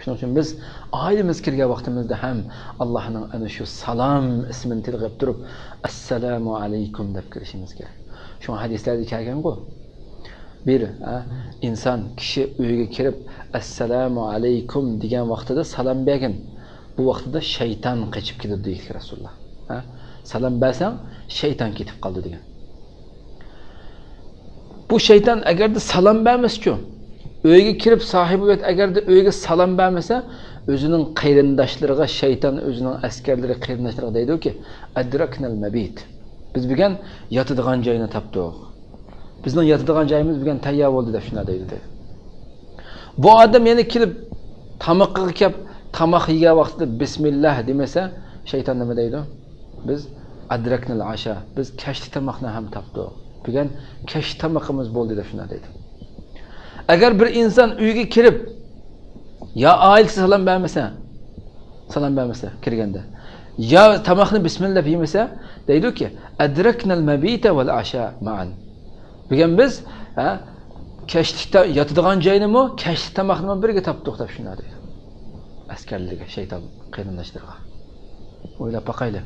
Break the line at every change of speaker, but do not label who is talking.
Shuning uchun biz oilamiz kirgan vaqtimizda ham Allohning ana shu salom ismini tilg'ab turib, assalomu alaykum deb kirishimiz kerak. Shu hadislarda kelgan-ku. Bir inson kishi uyiga kirib assalomu alaykum degan vaqtida salom bergin. Bu vaqtida shayton qochib ketadi deydi Rasululloh. Salom bersang shayton ketib qoldi degan. Bu shayton agarda salom bermasa-ku, uyga kirib sohibi agarda uyga salom bermasa, o'zining qarindoshlariga shayton o'zining askarlari qarindoshlariga deydi-ki, adraknal mabit. Biz bugun yotadigan joyni topdik. Bizning yotadigan joyimiz bugun tayyor bo'ldi deb shuna deydi. Bu odam yana kelib tamoqqa kelib tamoq yegan vaqtida bismillah demasa, shayton nima deydi? Biz adraknal asha. Biz kashli tamoqni ham topdik. Bugun kashli tamoqimiz bo'ldi deb shuna deydi. Agar bir inson uyga kirib ya oilasi salom bermasa kirganda, ya tamoqni bismillah yemasa, deydi-ki, adraknal mabita val asha ma'an. Bugun biz kashlikda yotadigan joynimi, kashli tamoqni birga topdik deb shuna deydi. Askarlarga, shayton qarindoshlariga. O'ylab boqaylik.